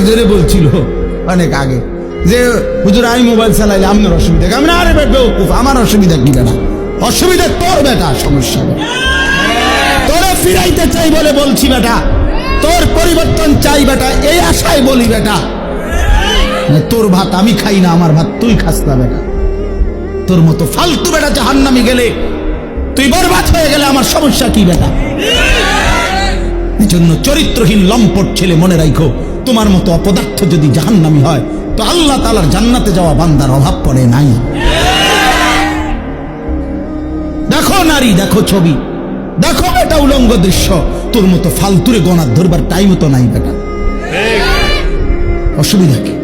ধরে বলছিল অনেক আগে যে হুজুর আমি মোবাইল চালাইলে আপনার অসুবিধা, আমি না আরে বেউকুফ, আমার অসুবিধা কি বেটা? অসুবিধা তোর বেটা, সমস্যা তোরে ফিরাইতে চাই বলে বলছি বেটা, তোর পরিবর্তন চাই বেটা, এই আশায় বলি বেটা। তোর ভাত আমি খাই না, আমার ভাত তুই খাস না বেটা। তোর মতো ফালতু বেটা জাহান্নামে গেলে, তুই বরবাদ হয়ে গেলে আমার সমস্যা কি বেটা? এজন্য চরিত্রহীন লম্পট ছেলে মনে রাখো, তোমার মতো অপদার্থ যদি জাহান্নামী হয় তো আল্লাহ তাআলার জান্নাতে যাওয়া বান্দার অভাব পড়ে নাই। দেখো নারী, দেখো ছবি, দেখো এটা উলঙ্গ দৃশ্য, তোর মতো ফালতুরে গণার ধরবার টাইম তো নাই বেটা। অসুবিধা কি?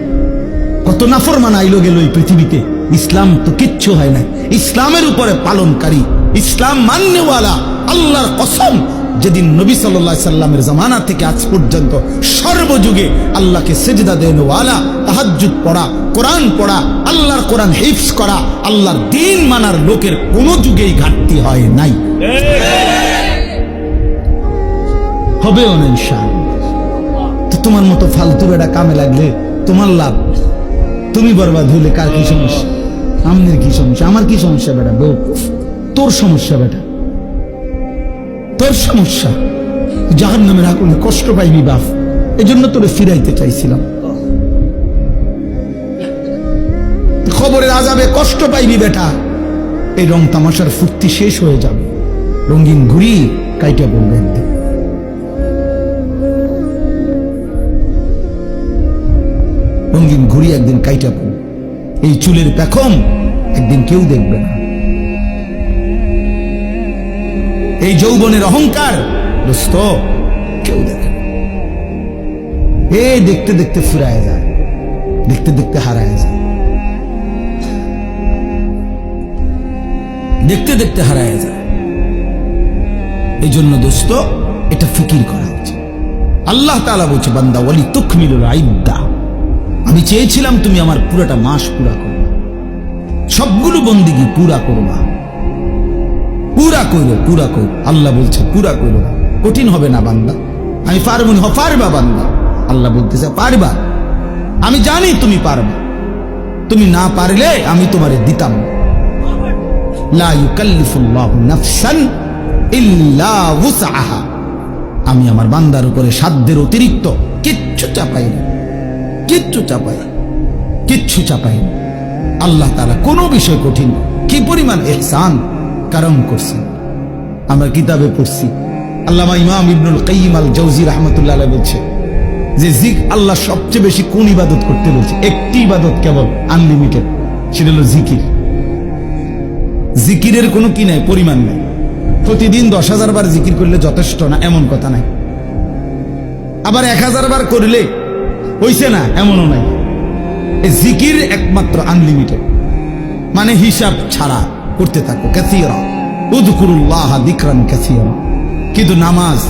কত নাফরমান আইলো গেল এই পৃথিবীতে, ইসলাম তো কিচ্ছু হয় না। ইসলামের উপরে পালনকারী, ইসলাম মাননেওয়ালা, আল্লাহর কসম, যেদিন নবী সাল্লাল্লাহু আলাইহি সাল্লামের জামানা থেকে আজ পর্যন্ত সর্বযুগে আল্লাহকে সিজদা দেওয়ালা, তাহাজ্জুদ পড়া, কোরআন পড়া, আল্লাহর কোরআন হিফজ করা, আল্লাহর দ্বীন মানার লোকের কোন যুগেই ঘাটতি হয় নাই, হবেও না ইনশাআল্লাহ। তো তোমার মতো ফালতু বেটা কামে লাগলে তোমার লাভ, তুমি বরবাদ হইলে কার কি সমস্যা? আমাদের কি সমস্যা? আমার কি সমস্যা বেটা? বেউকুফ, তোর সমস্যা বেটা, তোর সমস্যা। জাহান্নামের আগুনে কষ্ট পাইবি বাপ, এজন্য তোরে ফিরাইতে চাইছিলাম। খবরের আযাবে কষ্ট পাইবি বেটা, এই রং তামাশার ফুর্তি শেষ হয়ে যাবে, রঙিন ঘুড়ি কাইটা বলবে একদিন। রঙিন ঘুড়ি একদিন কাইটা পড়বে, এই চুলের পেখম একদিন কেউ দেখবে না, এই যৌবনের অহংকার দোস্ত কেউ দেখে না। এই দেখতে দেখতে ফুরায় যায়, দেখতে দেখতে হারায় যায়, দেখতে দেখতে হারায় যায়। এই জন্য দোস্ত এটা ফিকির করা উচিত। আল্লাহ তাআলা বলছে, বান্দা ওয়ালি তুকমিলুল ইদ্দা, আমি চেয়েছিলাম তুমি আমার পুরোটা মাস পুরা করবে, সবগুলো বন্দিগি পুরা করবা, পুরা করো, পুরা করো। আল্লাহ বলছে পুরা করো, কঠিন হবে না বান্দা, আমি পারবো না। পারবা বান্দা, আল্লাহ বলতেছে পারবা, আমি জানি তুমি পারবা, তুমি না পারলে আমি তোমারে দিতাম। লা ইউকাল্লিফুল্লাহু নাফসান ইল্লা উসআহা, আমি আমার বান্দার উপরে সাধ্যের অতিরিক্ত কিচ্ছু চাপাই না, কিচ্ছু চাপাই, কিচ্ছু চাপাই না। আল্লাহ তাআলা কোনো বিষয় কঠিন, কি পরিমাণ ইহসান কারম করছেন। আমরা কিতাবে পড়ছি, আল্লামা ইমাম ইবনুল কাইয়িম আল জাওজি রাহমাতুল্লাহ আলাইহি বলছে যে আল্লাহ সবচেয়ে বেশি কোন ইবাদত করতে বলছে? একটি ইবাদত কেবল, আনলিমিটেড, সেটা হলো জিকির। জিকিরের কোনো কি নাই, পরিমাণ নাই। প্রতিদিন 10,000 বার জিকির করলে যথেষ্ট না এমন কথা নাই, আবার 1000 বার করলে হইছে না এমনও নাই। এই জিকির একমাত্র আনলিমিটেড, মানে হিসাব ছাড়া করতে থাকো। কাসীরা উযকুরুল্লাহ যিকরান কাসীরা, কিন্তু নামাজ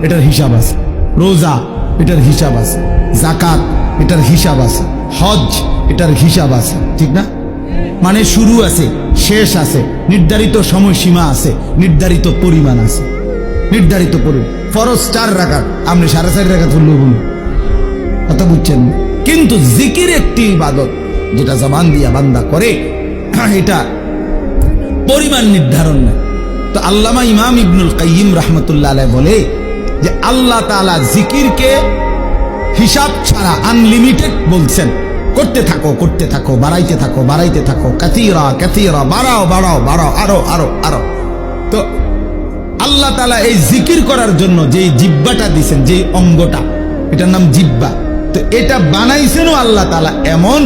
এটার হিসাব আছে, রোজা এটার হিসাব আছে, যাকাত এটার হিসাব আছে, হজ এটার হিসাব আছে, ঠিক না? মানে শুরু আছে, শেষ আছে, নির্ধারিত সময়সীমা আছে, নির্ধারিত পরিমাণ আছে, নির্ধারিত পরিমাণ। ফরজ 4 রাকাত, আপনি 4.5 রাকাত হলেও বলুন, কথা বুঝছেন? কিন্তু জিকির একটি ইবাদত যেটা জবান দিয়া বান্দা করে, এটা পরিমাণ নির্ধারণ না। তো আল্লামা ইমাম ইবনুল কাইয়িম রাহমাতুল্লাহ আলাইহি বলে যে আল্লাহ তাআলা জিকিরকে হিসাব ছাড়া আনলিমিটেড বলছেন, করতে থাকো, করতে থাকো, বাড়াইতে থাকো, বাড়াইতে থাকো, কাসীরা কাসীরা, বাড়াও বাড়াও বাড়াও, আরো আরো আরো। তো আল্লাহ তাআলা এই জিকির করার জন্য যে জিহ্বাটা দিয়েছেন, যে অঙ্গটা, এটার নাম জিহ্বা, তো এটা বানাইছেনও আল্লাহ তাআলা এমন,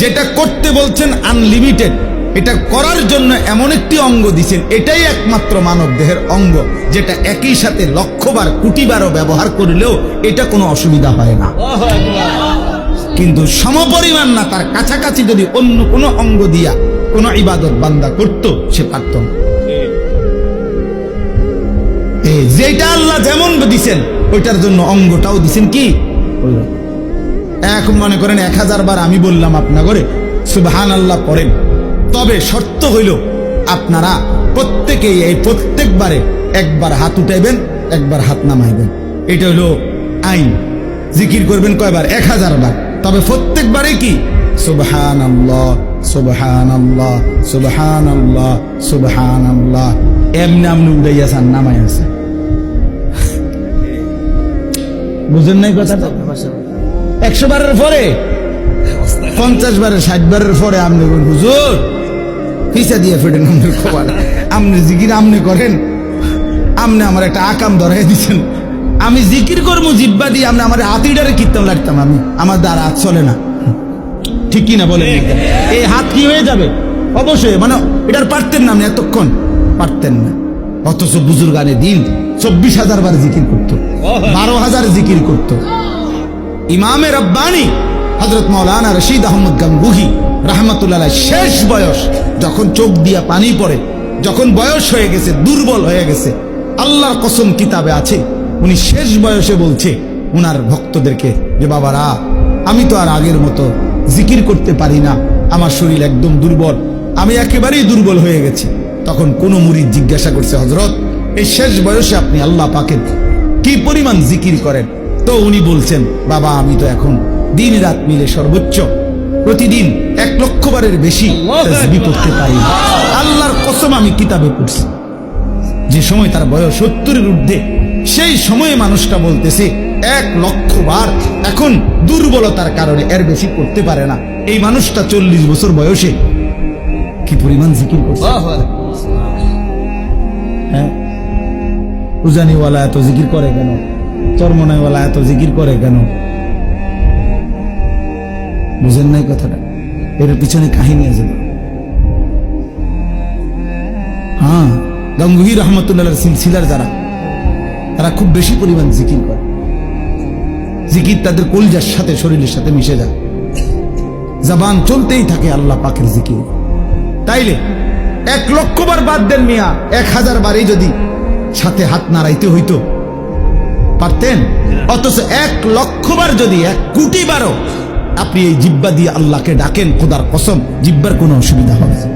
যেটা করতে বলছেন আনলিমিটেড, এটা করার জন্য এমন একটি অঙ্গ দিছেন, এটাই একমাত্র মানব দেহের অঙ্গ, যেটা একই সাথে লক্ষবার কোটিবারও ব্যবহার করলেও এটা কোনো অসুবিধা হয় না। কিন্তু সমপরিমাণ না, তার কাছাকাছি যদি অন্য কোনো অঙ্গ দিয়া কোনো ইবাদত বান্দা করত, সে পারত না। যেটা আল্লাহ যেমন দিছেন ওইটার জন্য অঙ্গটাও দিছেন কি, এখন মনে করেন 1000 বার আমি বললাম আপনার ঘরে সুবহানাল্লাহ পড়েন, তবে শর্ত হইল আপনারা প্রত্যেকেই এই প্রত্যেকবারে একবার হাত উঠাইবেন, একবার হাত নামাইবেন, এটা হলো আইন। জিকির করবেন কয়বার? 1000 বার। তবে প্রত্যেকবারে কি সুবহানাল্লাহ সুবহানাল্লাহ সুবহানাল্লাহ সুবহানাল্লাহ এমনি আমনি উড়াইয়াছেন নামাই আছে। বুঝেন নাই কথাটা? 100 বারের পরে 50 বারের 60 বারের পরে আপনি বলেন হুজুর পিছা দিয়ে ফেটেন আমাদের খবর, আপনি জিকির আপনি করেন, আপনি আমার একটা আকাম ধরাই দিচ্ছেন, আমি জিকির করবো জিব্বা দিয়ে, আপনি আমার হাতিটারে কীর্তন লাগতাম, আমি আমার দ্বারা হাত চলে না। ঠিক কিনা বলেন? এই হাত কি হয়ে যাবে? অবশ্যই, মানে এটার পারতেন না, আপনি এতক্ষণ পারতেন না। অথচ বুজুর্গানে দিন 24,000 বার জিকির করতো, 12,000 জিকির করতো। ইমামে রব্বানি হযরত মাওলানা রশিদ আহমদ গাঙ্গুহি রাহমাতুল্লাহ শেষ বয়স, যখন চোখ দিয়া পানি পড়ে, যখন বয়স হয়ে গেছে, দুর্বল হয়ে গেছে, আল্লাহর কসম কিতাবে আছে, উনি শেষ বয়সে বলছে উনার ভক্তদেরকে যে বাবারা আমি তো আর আগের মতো জিকির করতে পারি না, আমার শরীর একদম দুর্বল, আমি একেবারেই দুর্বল হয়ে গেছি। তখন কোন মুরিদ জিজ্ঞাসা করছে, হযরত এই শেষ বয়সে আপনি আল্লাহ পাকের কি পরিমাণ জিকির করেন? তো উনি বলছেন, বাবা আমি তো এখন দিন রাত মিলে সর্বোচ্চ প্রতিদিন 1 লক্ষ বারের বেশি তাসবিহ পড়তে পারি না। আল্লাহর কসম আমি কিতাবে পড়ছি, যে সময় তার বয়স 70-এর ঊর্ধ্বে, সেই সময়ে মানুষটা বলতেছে 1 লক্ষ বার, এখন দুর্বলতার কারণে এর বেশি করতে পারে না। এই মানুষটা 40 বছর বয়সে কি পরিমাণ জিকির করছে। হ্যাঁ, উজানিওয়ালা এত জিকির করে কেন? চরমনাইওয়ালা এত জিকির করে কেন? বুঝেন নাই কথাটা? এর পিছনে কাহিনী আছে। হ্যাঁ, গাঙ্গুহি রহমতুল্লাহ সিলসিলার যারা, তারা খুব বেশি পরিমাণ জিকির করে। জিকির তাদের কলজার সাথে, শরীরের সাথে মিশে যায়, জবান চলতেই থাকে আল্লাহ পাকের জিকির। তাইলে 1 লক্ষ বার বাদ দেন মিয়া, 1000 বারই যদি সাথে হাত নাড়াইতে হইতো পারতেন। অথচ 1 লক্ষ বার যদি 1 কোটি বারও আপনি এই জিব্বা দিয়ে আল্লাহকে ডাকেন, খোদার কসম জিব্বার কোনো অসুবিধা হবে না।